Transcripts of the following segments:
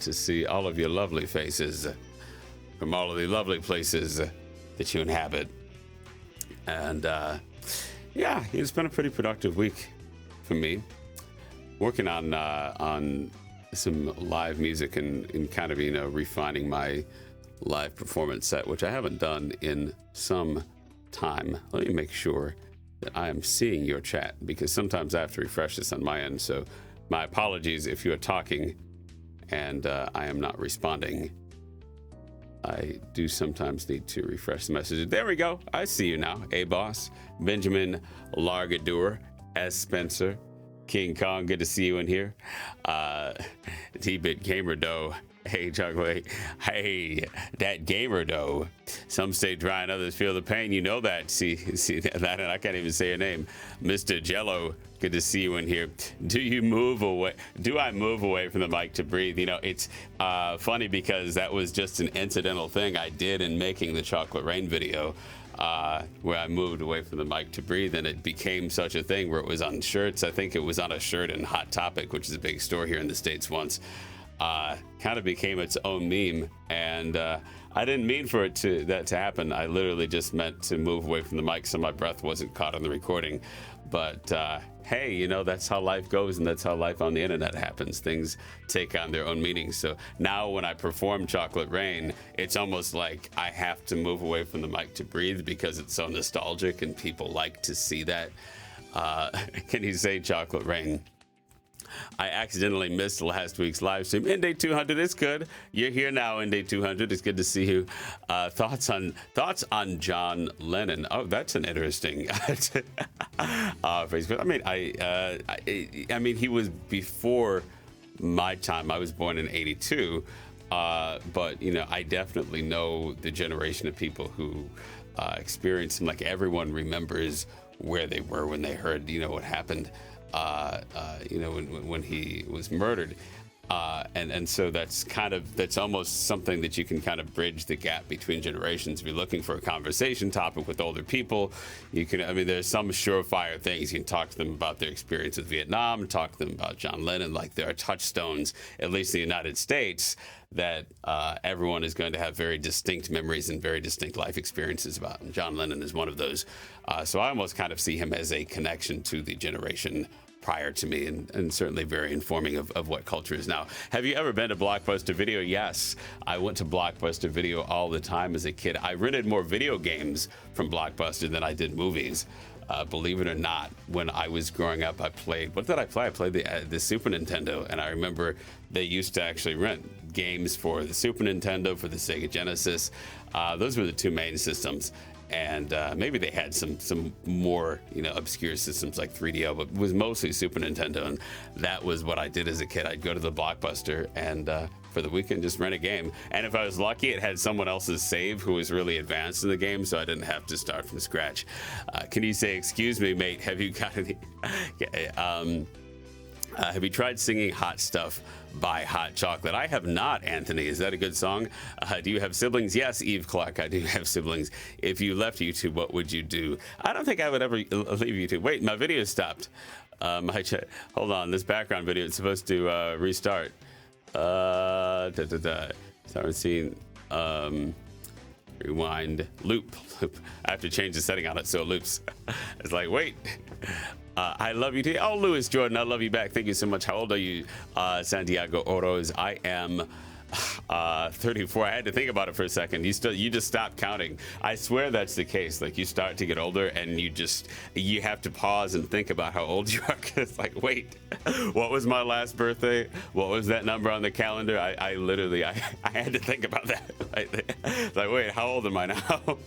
to see all of your lovely faces from all of the lovely places that you inhabit. And yeah, it's been a pretty productive week for me, working on some live music and kind of refining my live performance set, which I haven't done in some time. Let me make sure that I am seeing your chat, because sometimes I have to refresh this on my end. So my apologies if you are talking and I am not responding. I do sometimes need to refresh the messages. There we go. I see you now. A Boss, Benjamin Largadur, S. Spencer, King Kong. Good to see you in here. T-Bit Gamer Doe. Hey, Chocolate. Hey, that Gamer Doe. Some stay dry and others feel the pain. You know that. See that? I can't even say your name. Mr. Jello. Good to see you in here. Do I move away from the mic to breathe? It's funny because that was just an incidental thing I did in making the Chocolate Rain video, where I moved away from the mic to breathe, and it became such a thing where it was on shirts. I think it was on a shirt in Hot Topic, which is a big store here in the States once. Kind of became its own meme, and I didn't mean for that to happen. I literally just meant to move away from the mic so my breath wasn't caught on the recording. But hey, that's how life goes, and that's how life on the internet happens. Things take on their own meanings. So now when I perform Chocolate Rain, it's almost like I have to move away from the mic to breathe because it's so nostalgic and people like to see that. Can you say Chocolate Rain? I accidentally missed last week's live stream. In day 200, it's good. You're here now in day 200. It's good to see you. Thoughts on John Lennon? Oh, that's an interesting phrase. I mean, he was before my time. I was born in '82, but I definitely know the generation of people who experienced him. Like, everyone remembers where they were when they heard, what happened. When he was murdered, and so that's almost something that you can kind of bridge the gap between generations. If you're looking for a conversation topic with older people, there's some surefire things. You can talk to them about their experience with Vietnam, talk to them about John Lennon. Like, there are touchstones, at least in the United States, that everyone is going to have very distinct memories and very distinct life experiences about. And John Lennon is one of those. So I almost kind of see him as a connection to the generation prior to me, and certainly very informing of what culture is now. Have you ever been to Blockbuster Video? Yes, I went to Blockbuster Video all the time as a kid. I rented more video games from Blockbuster than I did movies. Believe it or not, when I was growing up, I played, what did I play? I played the Super Nintendo, and I remember they used to actually rent games for the Super Nintendo, for the Sega Genesis. Those were the two main systems. And maybe they had some more, obscure systems like 3DO, but it was mostly Super Nintendo. And that was what I did as a kid. I'd go to the Blockbuster and for the weekend just rent a game. And if I was lucky, it had someone else's save who was really advanced in the game, so I didn't have to start from scratch. Can you say, "Excuse me, mate, have you got any..." Have you tried singing Hot Stuff by Hot Chocolate? I have not, Anthony. Is that a good song? Do you have siblings? Yes, Eve Clark, I do have siblings. If you left YouTube, what would you do? I don't think I would ever leave YouTube. Wait, my video stopped. Hold on, this background video is supposed to restart. Start seeing, rewind, loop. I have to change the setting on it so it loops. It's like, wait. I love you too. Oh, Louis Jordan, I love you back. Thank you so much. How old are you, Santiago Oroz? I am 34. I had to think about it for a second. You just stopped counting. I swear that's the case. Like, you start to get older and you have to pause and think about how old you are. It's like, wait, what was my last birthday? What was that number on the calendar? I literally had to think about that. It's like, wait, how old am I now?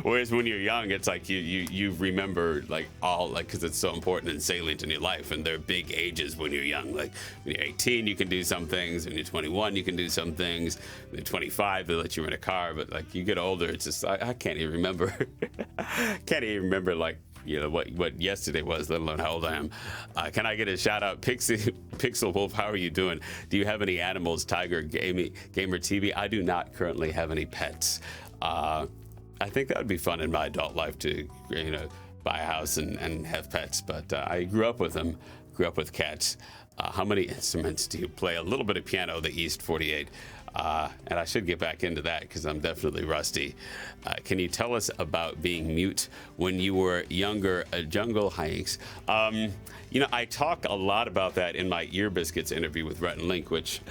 Whereas when you're young, it's like you remember because it's so important and salient in your life, and there are big ages when you're young. Like, when you're 18, you can do some things. When you're 21, you can do some things. When you're 25, they let you rent a car. But like, you get older, it's just I can't even remember. Can't even remember what yesterday was, let alone how old I am. Can I get a shout out, Pixel Wolf? How are you doing? Do you have any animals? Tiger, Gamer TV. I do not currently have any pets. I think that would be fun in my adult life to, buy a house and have pets. But I grew up with them, grew up with cats. How many instruments do you play? A little bit of piano, the East 48. And I should get back into that because I'm definitely rusty. Can you tell us about being mute when you were younger? Jungle hikes. I talk a lot about that in my Ear Biscuits interview with Rhett and Link, which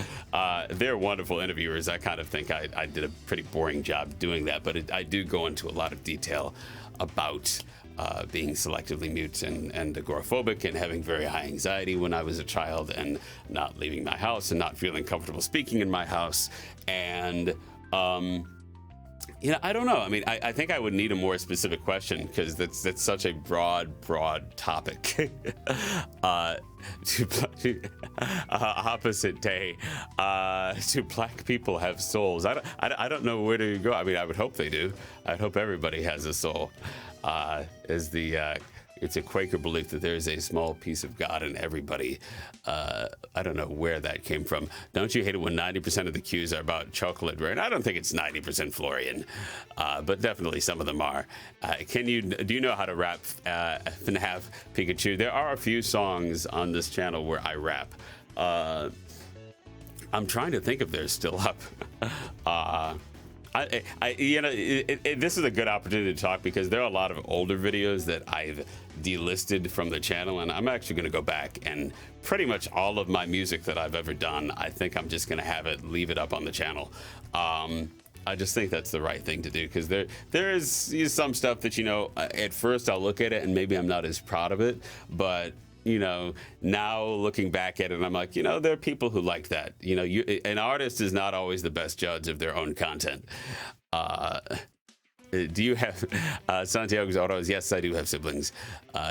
they're wonderful interviewers. I kind of think I did a pretty boring job doing that, but I do go into a lot of detail about being selectively mute and agoraphobic and having very high anxiety when I was a child and not leaving my house and not feeling comfortable speaking in my house. And, I don't know. I mean, I think I would need a more specific question because that's such a broad topic. Opposite day. Do black people have souls? I don't know where to go. I mean, I would hope they do. I'd hope everybody has a soul. It's a Quaker belief that there is a small piece of God in everybody. I don't know where that came from. Don't you hate it when 90% of the cues are about chocolate rain? I don't think it's 90% Florian, but definitely some of them are. Do you know how to rap FNAF Pikachu? There are a few songs on this channel where I rap. I'm trying to think if they're still up. This is a good opportunity to talk because there are a lot of older videos that I've delisted from the channel, and I'm actually going to go back and pretty much all of my music that I've ever done, I think I'm just going to leave it up on the channel. I just think that's the right thing to do because there is some stuff that, at first I'll look at it and maybe I'm not as proud of it, but now looking back at it, I'm like, there are people who like that. An artist is not always the best judge of their own content. Do you have Santiago's Autos? Yes, I do have siblings.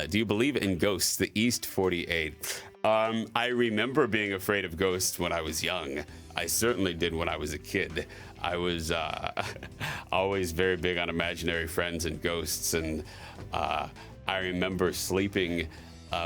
Do you believe in ghosts? The East 48. I remember being afraid of ghosts when I was young. I certainly did when I was a kid. I was always very big on imaginary friends and ghosts, and I remember sleeping.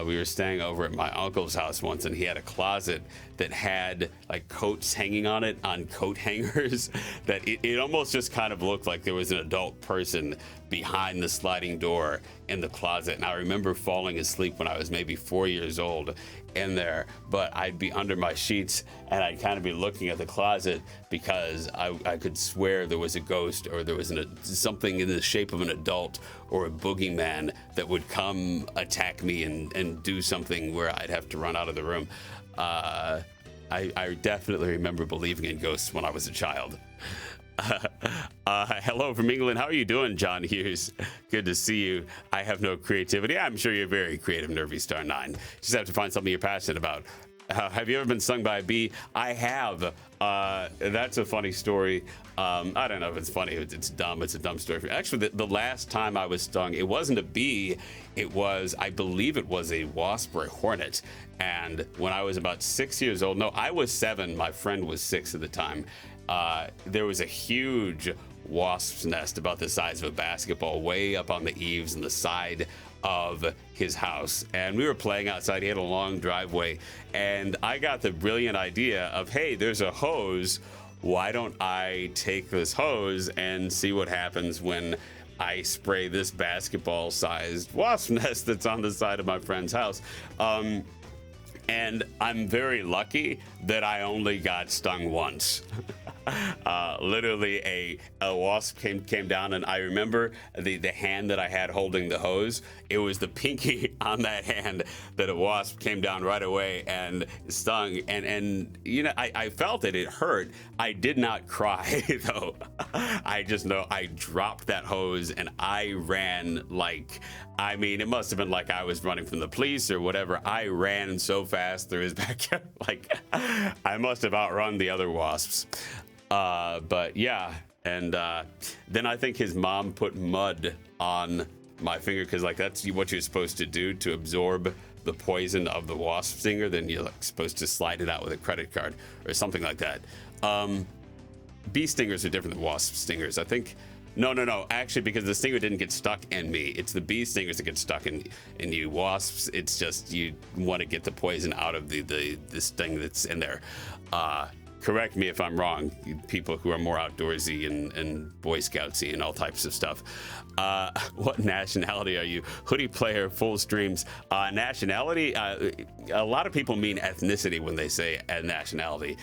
We were staying over at my uncle's house once, and he had a closet that had like coats hanging on it on coat hangers that it almost just kind of looked like there was an adult person behind the sliding door in the closet. And I remember falling asleep when I was maybe 4 years old in there, but I'd be under my sheets and I'd kind of be looking at the closet because I could swear there was a ghost or there was something in the shape of an adult or a boogeyman that would come attack me and do something where I'd have to run out of the room. I definitely remember believing in ghosts when I was a child. Hello from England. How are you doing, John Hughes? Good to see you. I have no creativity. I'm sure you're very creative, Nervy Star 9. Just have to find something you're passionate about. Have you ever been stung by a bee? I have. That's a funny story. I don't know if it's funny. It's dumb. It's a dumb story. Actually, the last time I was stung, it wasn't a bee. It was, I believe it was a wasp or a hornet. And when I was about 6 years old, no, I was 7. My friend was 6 at the time. There was a huge wasp's nest about the size of a basketball way up on the eaves and the side of his house, and we were playing outside. He had a long driveway, and I got the brilliant idea of, hey, there's a hose. Why don't I take this hose and see what happens when I spray this basketball-sized wasp nest that's on the side of my friend's house? And I'm very lucky that I only got stung once. Literally a wasp came down, and I remember the hand that I had holding the hose. It was the pinky on that hand that a wasp came down right away and stung. And I felt it hurt. I did not cry though. I just know I dropped that hose and I ran it must have been like I was running from the police or whatever. I ran so fast through his backyard, I must have outrun the other wasps. But yeah, and then I think his mom put mud on my finger because that's what you're supposed to do to absorb the poison of the wasp stinger. Then you're supposed to slide it out with a credit card or something like that. Bee stingers are different than wasp stingers, I think. No. Actually, because the stinger didn't get stuck in me. It's the bee stingers that get stuck in you. Wasps, it's just you want to get the poison out of the sting that's in there. correct me if I'm wrong, people who are more outdoorsy and Boy Scoutsy and all types of stuff. What nationality are you? Hoodie player, full streams. Nationality, a lot of people mean ethnicity when they say nationality,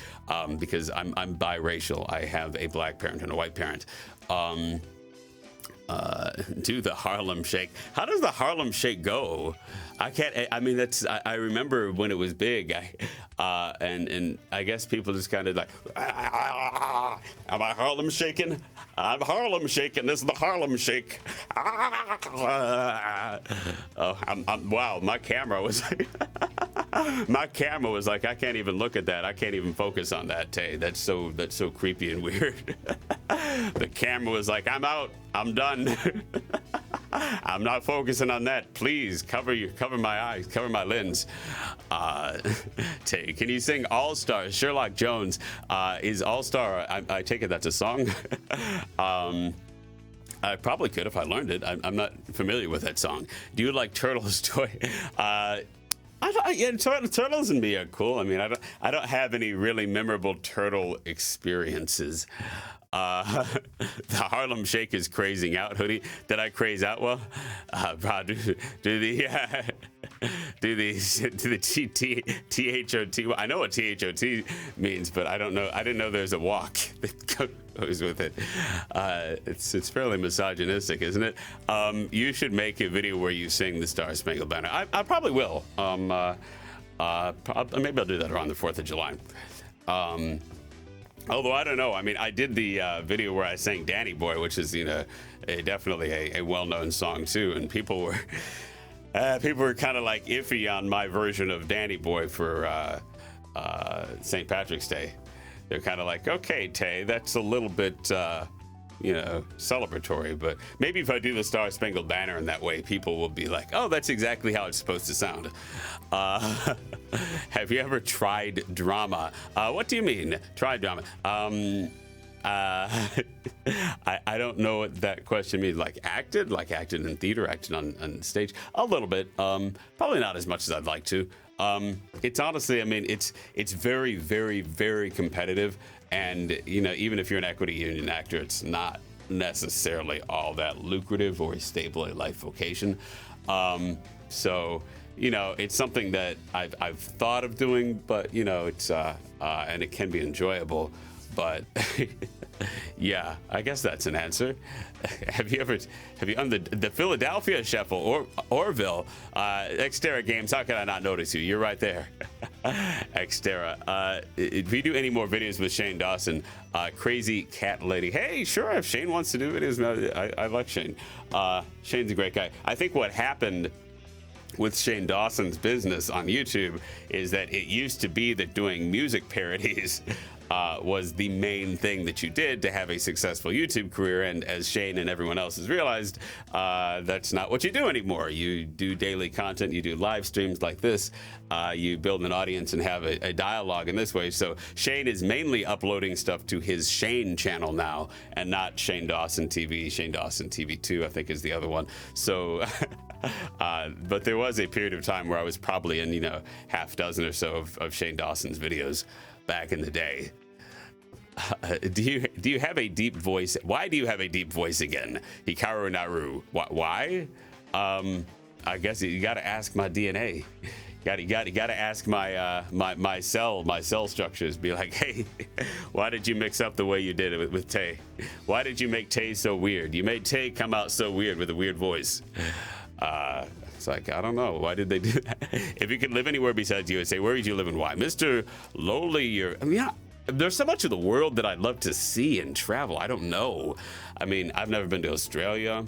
because I'm biracial. I have a black parent and a white parent. Do the Harlem Shake. How does the Harlem Shake go? I can't. I mean, I remember when it was big. And I guess people just kind of like, am I Harlem shaking? I'm Harlem shaking. This is the Harlem Shake. Wow. My camera was like, I can't even look at that. I can't even focus on that, Tay. That's so creepy and weird. The camera was like, I'm out. I'm done. I'm not focusing on that. Please cover my eyes, cover my lens. Tay, can you sing All Star? Sherlock Jones is All Star. I take it that's a song. I probably could if I learned it. I'm not familiar with that song. Do you like Turtles toy? Turtles and me are cool. I mean, I don't have any really memorable turtle experiences. The Harlem Shake is crazing out, hoodie. Did I craze out well? Do the THOT. I know what THOT means, but I don't know. I didn't know there's a walk that goes with it. It's fairly misogynistic, isn't it? You should make a video where you sing the Star Spangled Banner. I probably will. Maybe I'll do that around the 4th of July. Although I don't know. I mean, I did the video where I sang Danny Boy, which is, definitely a well-known song too, and people were kind of like iffy on my version of Danny Boy for St. Patrick's Day. They're kind of like, okay, Tay, that's a little bit, celebratory, but maybe if I do the Star Spangled Banner in that way, people will be like, oh, that's exactly how it's supposed to sound. Have you ever tried drama? What do you mean, tried drama? I don't know what that question means. Like acted in theater, acted on stage, a little bit. Probably not as much as I'd like to. It's honestly, I mean, it's very, very, very competitive. And, even if you're an equity union actor, it's not necessarily all that lucrative or a stable life vocation. So, it's something that I've thought of doing, but, it's, and it can be enjoyable. But yeah, I guess that's an answer. Have you on the Philadelphia Shuffle or Orville, Xterra Games? How can I not notice you? You're right there. Xterra. If we do any more videos with Shane Dawson, Crazy Cat Lady. Hey, sure, if Shane wants to do videos, I like Shane. Shane's a great guy. I think what happened with Shane Dawson's business on YouTube is that it used to be that doing music parodies was the main thing that you did to have a successful YouTube career. And as Shane and everyone else has realized, that's not what you do anymore. You do daily content, you do live streams like this, you build an audience and have a dialogue in this way. So Shane is mainly uploading stuff to his Shane channel now and not Shane Dawson TV. Shane Dawson TV 2, I think, is the other one. So but there was a period of time where I was probably in, half dozen or so of Shane Dawson's videos back in the day. Do you have a deep voice? Why do you have a deep voice again? Hikaru Naru. Why? I guess you got to ask my DNA. You got to ask my cell structures. Be like, hey, why did you mix up the way you did it with Tay? Why did you make Tay so weird? You made Tay come out so weird with a weird voice. It's like, I don't know. Why did they do that? If you could live anywhere besides USA, where would you live and why? Mr. Lowly, there's so much of the world that I'd love to see and travel. I don't know. I mean, I've never been to Australia.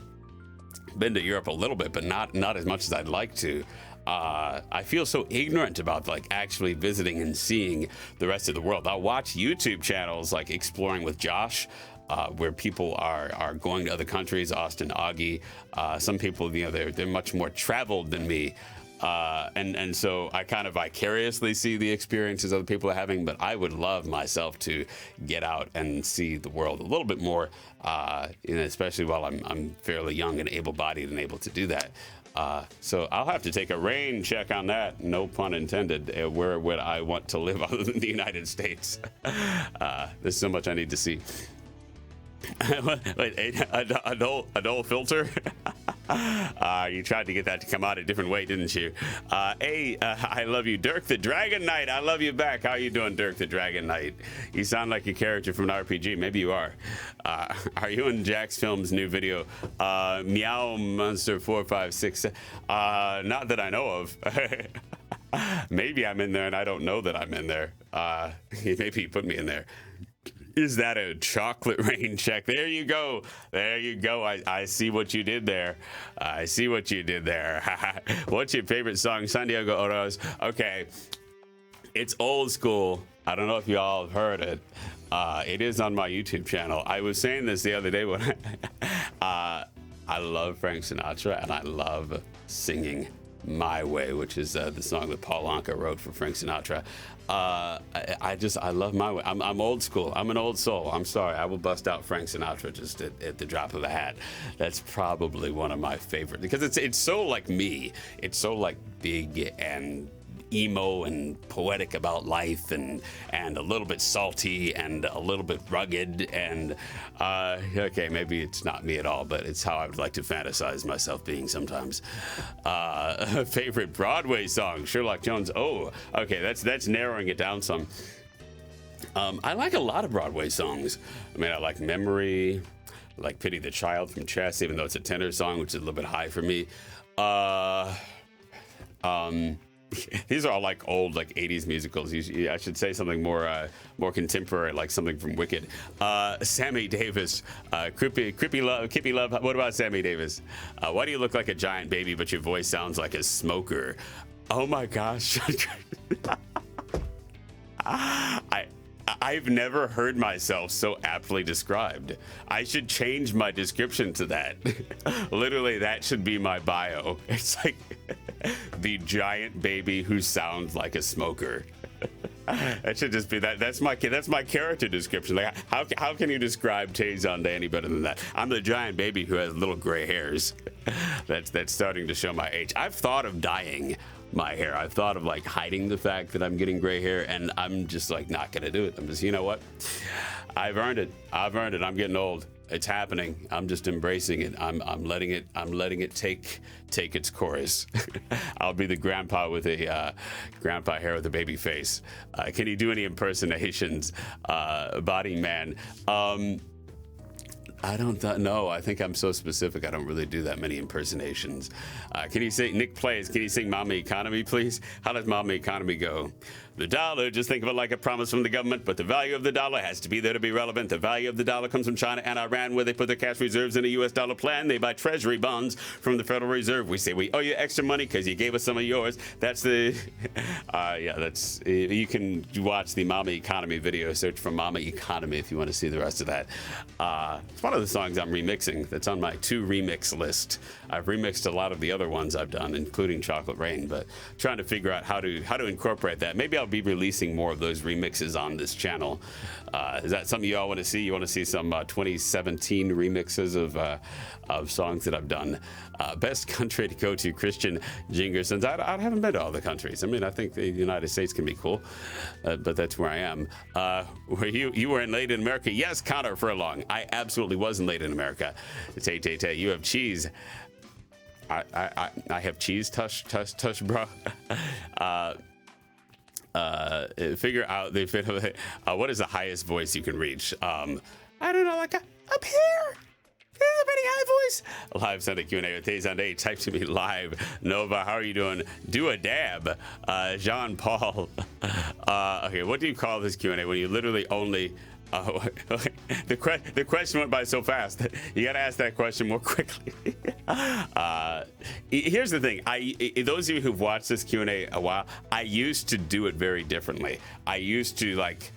Been to Europe a little bit, but not as much as I'd like to. I feel so ignorant about actually visiting and seeing the rest of the world. I'll watch YouTube channels like Exploring with Josh, where people are going to other countries. Austin Augie, some people, they're much more traveled than me. And so I kind of vicariously see the experiences other people are having, but I would love myself to get out and see the world a little bit more, especially while I'm fairly young and able-bodied and able to do that. So I'll have to take a rain check on that. No pun intended. Where would I want to live other than the United States? There's so much I need to see. Wait, a dull filter? You tried to get that to come out a different way, didn't you? I love you, Dirk the Dragon Knight. I love you back. How you doing, Dirk the Dragon Knight? You sound like a character from an RPG. Maybe you are. Are you in Jack's Film's new video? Meow Monster 456. Not that I know of. Maybe I'm in there and I don't know that I'm in there. Maybe he put me in there. Is that a chocolate rain check? There you go. There you go. I see what you did there. I see what you did there. What's your favorite song? Santiago Oroz. Okay. It's old school. I don't know if you all have heard it. It is on my YouTube channel. I was saying this the other day when I love Frank Sinatra and I love singing My Way, which is the song that Paul Anka wrote for Frank Sinatra. I love My Way. I'm old school. I'm an old soul. I'm sorry. I will bust out Frank Sinatra just at the drop of a hat. That's probably one of my favorite because it's so like me. It's so like big and emo and poetic about life and a little bit salty and a little bit rugged and okay, maybe it's not me at all, but it's how I would like to fantasize myself being sometimes. Favorite Broadway song? Sherlock Jones. Oh, okay, that's narrowing it down some. I like a lot of Broadway songs. I mean, I like Memory, I like Pity the Child from Chess, even though it's a tenor song, which is a little bit high for me. These are all like old, like 80s musicals. I should say something more contemporary, like something from Wicked. Sammy Davis, Creepy Love, Kippy Love. What about Sammy Davis? Why do you look like a giant baby, but your voice sounds like a smoker? Oh my gosh. I've never heard myself so aptly described. I should change my description to that. Literally, that should be my bio. It's like the giant baby who sounds like a smoker. That should just be that. That's my character description. Like, how can you describe Tay Zonday any better than that? I'm the giant baby who has little gray hairs. That's starting to show my age. I've thought of dyeing my hair. I've thought of like hiding the fact that I'm getting gray hair, and I'm just like not gonna do it. I'm just, you know what? I've earned it. I'm getting old. It's happening. I'm just embracing it. I'm letting it take its course. I'll be the grandpa with a grandpa hair with a baby face. Can you do any impersonations, Body Man? I don't know. I think I'm so specific. I don't really do that many impersonations. Can you sing, Nick Plays, can you sing Mama Economy, please? How does Mama Economy go? The dollar, just think of it like a promise from the government, but the value of the dollar has to be there to be relevant. The value of the dollar comes from China and Iran, where they put their cash reserves in a U.S. dollar plan. They buy treasury bonds from the Federal Reserve. We say we owe you extra money because you gave us some of yours. That's the, you can watch the Mama Economy video. Search for Mama Economy if you want to see the rest of that. It's one of the songs I'm remixing that's on my to remix list. I've remixed a lot of the other ones I've done, including Chocolate Rain, but trying to figure out how to incorporate that. Maybe I'll be releasing more of those remixes on this channel. Is that something you all want to see? You want to see some 2017 remixes of songs that I've done? Best country to go to, Christian Jingersons. I haven't been to all the countries. I mean, I think the United States can be cool, but that's where I am. Were you were late in America? Yes, Connor Furlong. I absolutely wasn't late in America. Tay, you have cheese. I have cheese, tush, bro. Figure out what is the highest voice you can reach. I don't know, like up here. There's a pretty high voice. Live Sunday Q&A with Tay Zonday. Type to me live. Nova, how are you doing? Do a dab. Jean Paul. Okay, what do you call this Q&A when you literally only? The question went by so fast. You got to ask that question more quickly. Here's the thing. Those of you who've watched this Q&A a while, I used to do it very differently. I used to like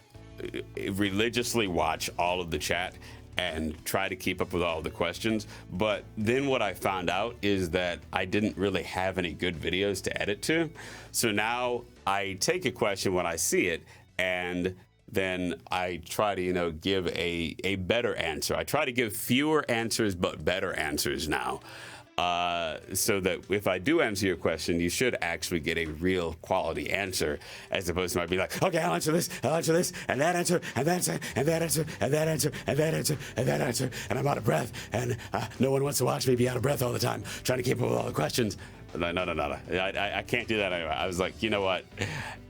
religiously watch all of the chat and try to keep up with all of the questions. But then what I found out is that I didn't really have any good videos to edit to. So now I take a question when I see it, and then I try to, give a better answer. I try to give fewer answers, but better answers now. so that if I do answer your question, you should actually get a real quality answer, as opposed to my being like, okay, I'll answer this, and that answer, and that answer, and that answer, and that answer, and that answer, and that answer, and I'm out of breath, and no one wants to watch me be out of breath all the time, trying to keep up with all the questions. No. I can't do that anyway. I was like, you know what?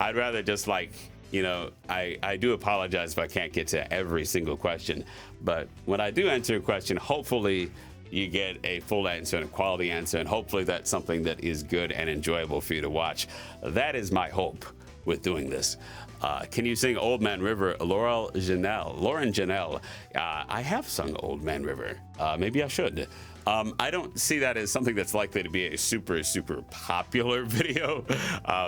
I'd rather just like, I do apologize if I can't get to every single question, but when I do answer a question, hopefully you get a full answer and a quality answer, and hopefully that's something that is good and enjoyable for you to watch. That is my hope with doing this. Can you sing Old Man River? Lauren Janelle. I have sung Old Man River. Maybe I should. I don't see that as something that's likely to be a super popular video,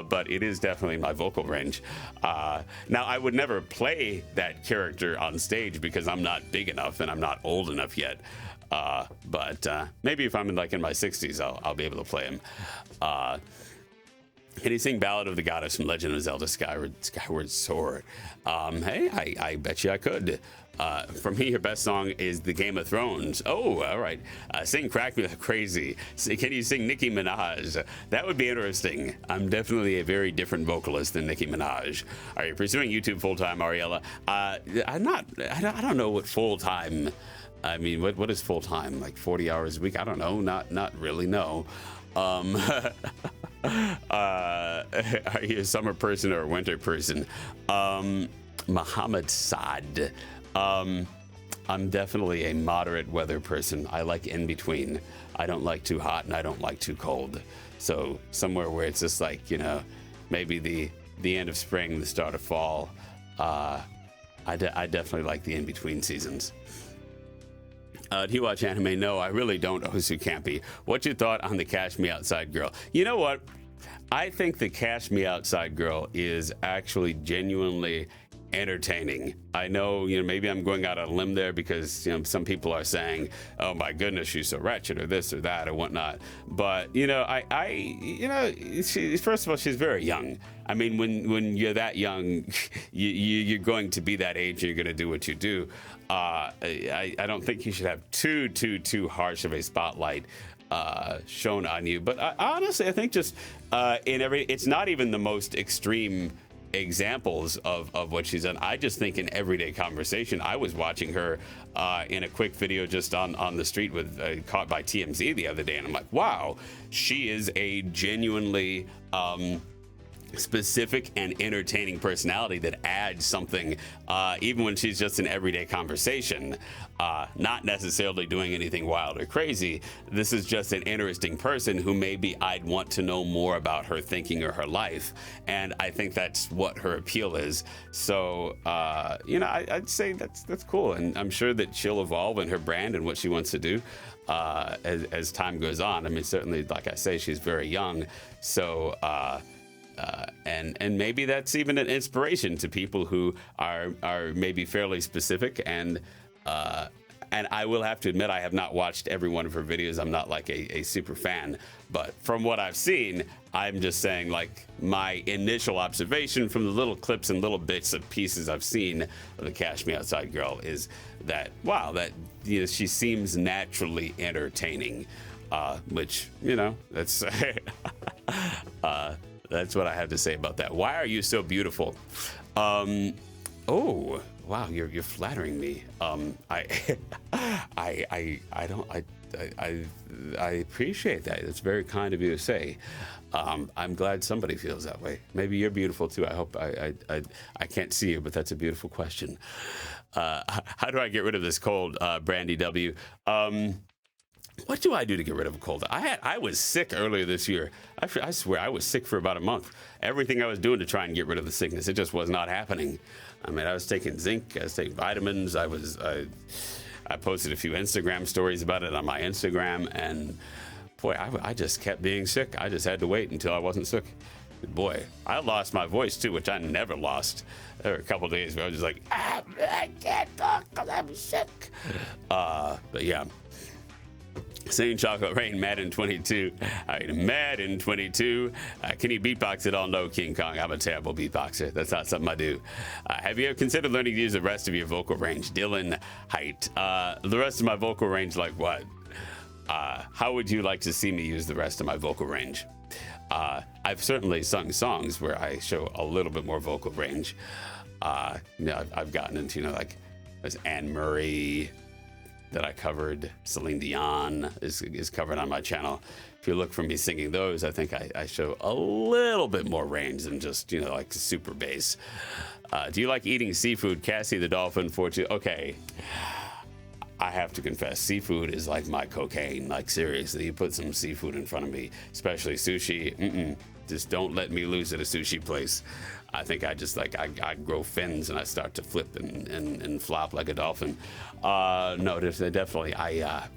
but it is definitely my vocal range. Now, I would never play that character on stage because I'm not big enough and I'm not old enough yet. But maybe if I'm in my 60s, I'll be able to play him. Can he sing Ballad of the Goddess from Legend of Zelda Skyward Sword? Hey, I bet you I could. For me, your best song is The Game of Thrones. Oh, all right. Sing Crack Me Like Crazy. Can you sing Nicki Minaj? That would be interesting. I'm definitely a very different vocalist than Nicki Minaj. Are you pursuing YouTube full-time, Ariella? I'm not. I don't know what full-time... I mean, what is full-time? Like 40 hours a week? I don't know. Not really, no. Are you a summer person or a winter person? Muhammad Saad. I'm definitely a moderate weather person. I like in between. I don't like too hot and I don't like too cold. So somewhere where it's just like, maybe the end of spring, the start of fall. I definitely like the in-between seasons. Do you watch anime? No, I really don't, Osu Campy. What's your thought on the Cash Me Outside girl? You know what? I think the Cash Me Outside girl is actually genuinely entertaining. I know, maybe I'm going out on a limb there because, some people are saying, oh my goodness, she's so wretched or this or that or whatnot. But, first of all, she's very young. I mean, when you're that young, you're going to be that age and you're going to do what you do. I don't think you should have too harsh of a spotlight shown on you. But honestly, I think just it's not even the most extreme examples of what she's done. I just think in everyday conversation, I was watching her in a quick video just on the street with caught by TMZ the other day, and I'm like, wow, she is a genuinely specific and entertaining personality that adds something even when she's just in everyday conversation, not necessarily doing anything wild or crazy. This is just an interesting person who maybe I'd want to know more about her thinking or her life, and I think that's what her appeal is. So I'd say that's cool, and I'm sure that she'll evolve in her brand and what she wants to do as time goes on. I mean, certainly, like I say, she's very young, so and maybe that's even an inspiration to people who are maybe fairly specific, and I will have to admit, I have not watched every one of her videos. I'm not like a super fan, but from what I've seen, I'm just saying, like, my initial observation from the little clips and little bits of pieces I've seen of the Cash Me Outside girl is that, wow, that she seems naturally entertaining, which that's that's what I have to say about that. Why are you so beautiful? Oh, wow, you're flattering me. I appreciate that. It's very kind of you to say. I'm glad somebody feels that way. Maybe you're beautiful too. I hope I can't see you, but that's a beautiful question. How do I get rid of this cold, Brandy W? What do I do to get rid of a cold? I was sick earlier this year. I swear I was sick for about a month. Everything I was doing to try and get rid of the sickness, it just was not happening. I mean, I was taking zinc, I was taking vitamins. I posted a few Instagram stories about it on my Instagram, and boy, I just kept being sick. I just had to wait until I wasn't sick. Boy, I lost my voice too, which I never lost. There were a couple days where I was just like, I can't talk because I'm sick. But yeah. Saying Chocolate Rain, Madden 22. All right, Madden 22. Can you beatbox at all? No, King Kong. I'm a terrible beatboxer. That's not something I do. Have you ever considered learning to use the rest of your vocal range? Dylan Height. The rest of my vocal range, like what? How would you like to see me use the rest of my vocal range? I've certainly sung songs where I show a little bit more vocal range. I've gotten into, like there's Anne Murray that I covered. Celine Dion is covered on my channel. If you look for me singing those, I think I show a little bit more range than just, like super bass. Do you like eating seafood? Cassie the Dolphin 42. Okay. I have to confess, seafood is like my cocaine. Like, seriously, you put some seafood in front of me, especially sushi. Just don't let me lose at a sushi place. I think I just I grow fins and I start to flip and flop like a dolphin. No, definitely. I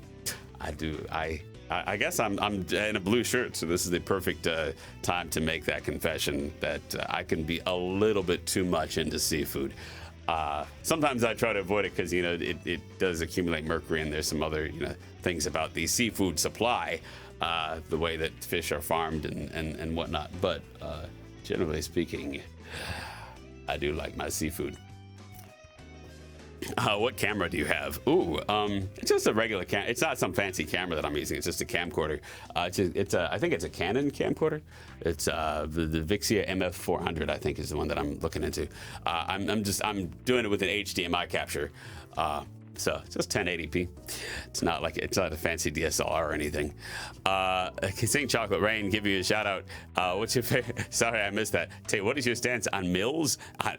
do. I guess I'm in a blue shirt, so this is the perfect time to make that confession that I can be a little bit too much into seafood. Sometimes I try to avoid it because, it does accumulate mercury, and there's some other, things about the seafood supply, the way that fish are farmed and whatnot. But generally speaking, I do like my seafood. What camera do you have? Ooh, it's just a regular camera. It's not some fancy camera that I'm using. It's just a camcorder. I think it's a Canon camcorder. It's the Vixia MF400. I think is the one that I'm looking into. I'm doing it with an HDMI capture. So it's just 1080p. It's not a fancy DSLR or anything. Sing Chocolate Rain, give you a shout out. What's your favorite? Sorry, I missed that. Tay, what is your stance on mills? On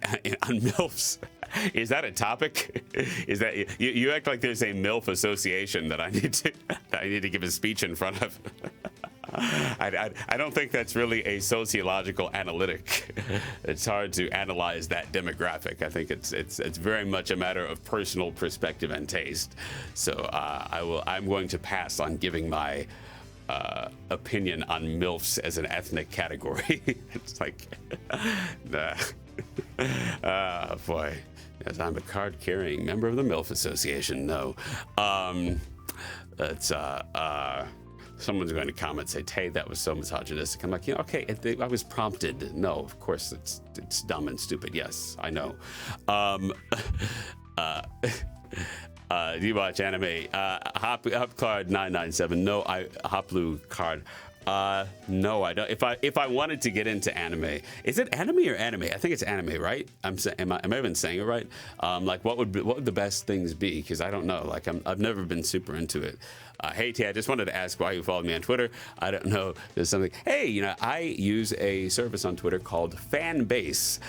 MILFs? Is that a topic? Is that you act like there's a MILF association that I need to give a speech in front of? I don't think that's really a sociological analytic. It's hard to analyze that demographic. I think it's very much a matter of personal perspective and taste. So I'm going to pass on giving my opinion on MILFs as an ethnic category. It's like, nah. Boy, yes, I'm a card-carrying member of the MILF Association. No, that's someone's going to comment, say, Tay, that was so misogynistic. I'm like, okay, I was prompted. No, of course, it's dumb and stupid. Yes, I know. Do you watch anime? Hopcard 997. No, Hoplu card. No, I don't. If I wanted to get into anime, is it anime or anime? I think it's anime, right? Am I even saying it right? What would the best things be? Because I don't know. I've never been super into it. Hey T, I just wanted to ask why you followed me on Twitter. I don't know. There's something. Hey, I use a service on Twitter called Fanbase,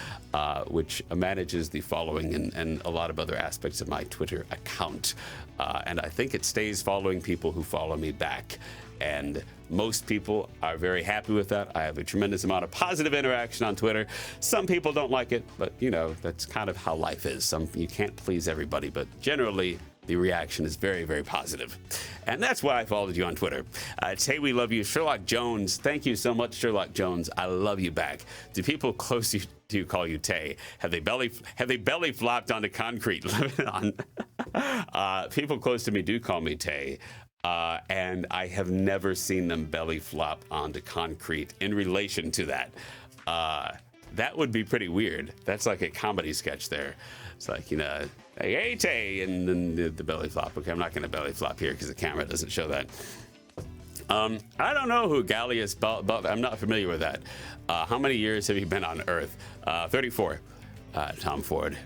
which manages the following and a lot of other aspects of my Twitter account. And I think it stays following people who follow me back. And most people are very happy with that. I have a tremendous amount of positive interaction on Twitter. Some people don't like it, but that's kind of how life is. You can't please everybody, but generally the reaction is very, very positive. And that's why I followed you on Twitter. Tay, we love you. Sherlock Jones, thank you so much, Sherlock Jones. I love you back. Do people close to you call you Tay? Have they belly flopped onto concrete? People close to me do call me Tay. And I have never seen them belly flop onto concrete in relation to that. That would be pretty weird. That's like a comedy sketch there. It's like, hey, Tay, and then the belly flop. Okay, I'm not going to belly flop here because the camera doesn't show that. I don't know who Gallius I'm not familiar with that. How many years have you been on Earth? 34. Tom Ford,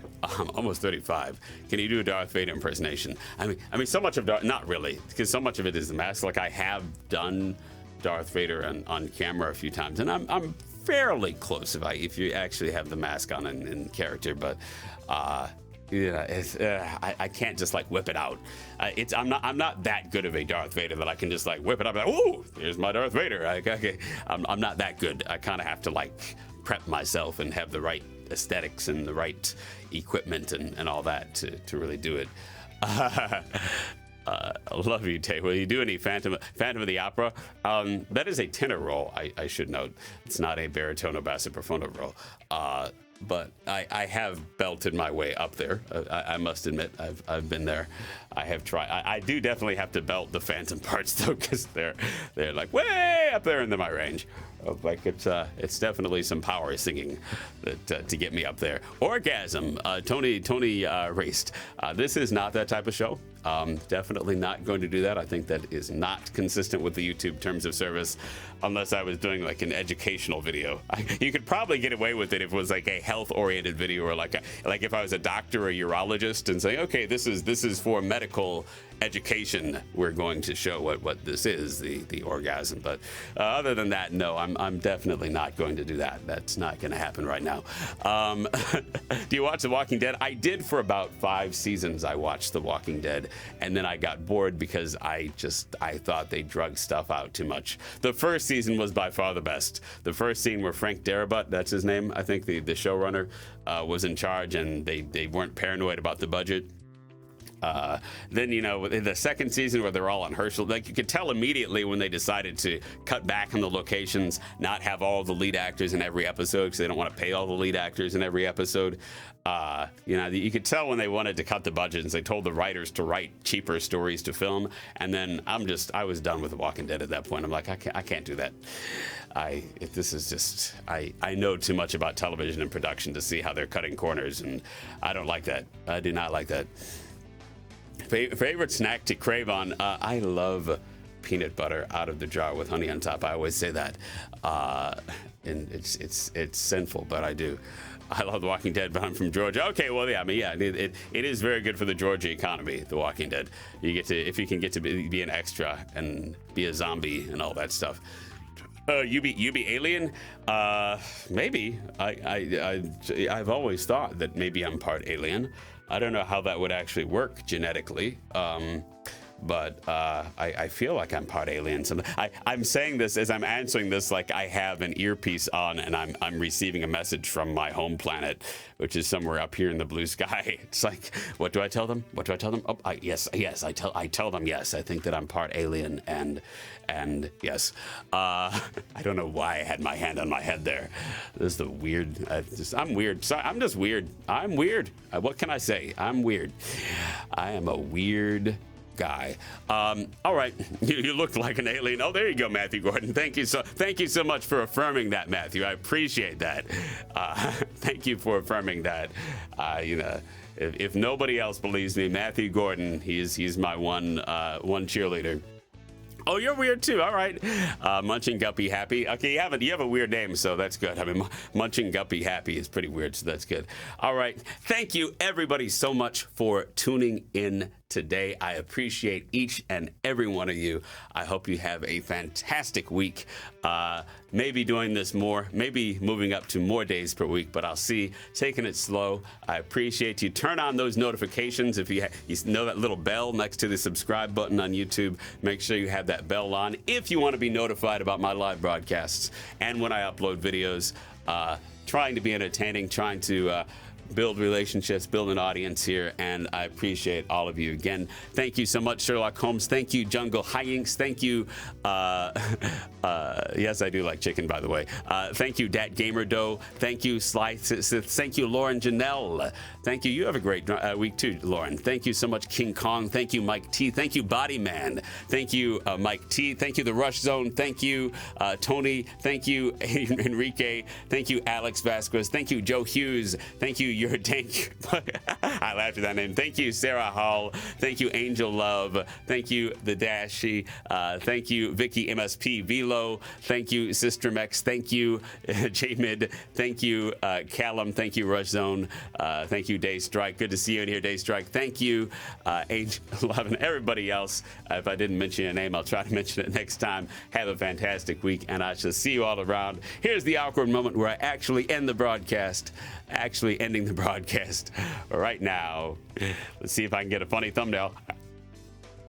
almost 35. Can you do a Darth Vader impersonation? I mean, so much of not really, because so much of it is the mask. Like, I have done Darth Vader on camera a few times, and I'm fairly close if you actually have the mask on in character. But I can't just whip it out. I'm not that good of a Darth Vader that I can just whip it up. Ooh, here's my Darth Vader. Okay, I'm not that good. I kind of have to prep myself and have the right aesthetics and the right equipment and all that to really do it. I love you, Tay. Will you do any Phantom of the Opera? That is a tenor role, I should note. It's not a baritone or basso profondo role. But I have belted my way up there. I must admit, I've been there. I have tried. I do definitely have to belt the phantom parts though, because they're way up there into my range. Like it's definitely some power singing that to get me up there. Orgasm. Tony raced. This is not that type of show. Definitely not going to do that. I think that is not consistent with the YouTube terms of service, unless I was doing like an educational video. You could probably get away with it if it was like a health-oriented video, or like if I was a doctor or urologist and saying, okay, this is for medical education. We're going to show what this is, the orgasm. But other than that, no, I'm definitely not going to do that. That's not going to happen right now. Do you watch The Walking Dead? I did for about 5 seasons. I watched The Walking Dead, and then I got bored because I thought they drug stuff out too much. The first season was by far the best. The first scene where Frank Darabont, that's his name, I think the showrunner, was in charge, and they weren't paranoid about the budget. Then, in the second season where they're all on Herschel, like you could tell immediately when they decided to cut back on the locations, not have all the lead actors in every episode because they don't want to pay all the lead actors in every episode. You could tell when they wanted to cut the budget, and they told the writers to write cheaper stories to film. And then I was done with The Walking Dead at that point. I'm like, I can't do that. I know too much about television and production to see how they're cutting corners, and I don't like that. I do not like that. Favorite snack to crave on? I love peanut butter out of the jar with honey on top. I always say that, and it's sinful, but I do. I love The Walking Dead, but I'm from Georgia. Okay, well, yeah, it is very good for the Georgia economy, The Walking Dead. If you can get to be an extra and be a zombie and all that stuff. You be alien? Maybe. I've always thought that maybe I'm part alien. I don't know how that would actually work genetically, but I feel like I'm part alien. So I'm saying this as I'm answering this like I have an earpiece on and I'm receiving a message from my home planet, which is somewhere up here in the blue sky. It's like, what do I tell them? What do I tell them? Oh, yes, I tell them yes. I think that I'm part alien and yes. I don't know why I had my hand on my head there. This is the weird. I'm weird. Sorry, I'm just weird. I'm weird. What can I say? I'm weird. I am a weird guy. All right, you looked like an alien. Oh, there you go, Matthew Gordon. Thank you so much for affirming that, Matthew. I appreciate that. Thank you for affirming that. If nobody else believes me, Matthew Gordon, he's my one cheerleader. Oh, you're weird too. All right. Munching Guppy Happy. Okay, you have a weird name, so that's good. I mean, Munching Guppy Happy is pretty weird, so that's good. All right. Thank you, everybody, so much for tuning in today. I appreciate each and every one of you. I hope you have a fantastic week. Maybe doing this more, maybe moving up to more days per week, but I'll see. Taking it slow. I appreciate you. Turn on those notifications. If you know that little bell next to the subscribe button on YouTube, make sure you have that bell on if you want to be notified about my live broadcasts and when I upload videos. Trying to be entertaining, trying to build relationships, build an audience here, and I appreciate all of you. Again, thank you so much, Sherlock Holmes. Thank you, Jungle Hijinks. Thank you. Yes, I do like chicken, by the way. Thank you, Dat Gamer Doe. Thank you, Slice. Thank you, Lauren Janelle. Thank you. You have a great week too, Lauren. Thank you so much, King Kong. Thank you, Mike T. Thank you, Body Man. Thank you, Mike T. Thank you, The Rush Zone. Thank you, Tony. Thank you, Enrique. Thank you, Alex Vasquez. Thank you, Joe Hughes. Thank you, Your Dank. I laughed at that name. Thank you, Sarah Hall. Thank you, Angel Love. Thank you, The Dashy. Thank you, Vicky MSP Velo. Thank you, Sister Mex. Thank you, J-Mid. Thank you, Callum. Thank you, Rush Zone. Thank you, Day Strike. Good to see you in here, Day Strike. Thank you, Angel Love, and everybody else. If I didn't mention your name, I'll try to mention it next time. Have a fantastic week, and I shall see you all around. Here's the awkward moment where I actually end the broadcast. Actually ending the broadcast right now. Let's see if I can get a funny thumbnail.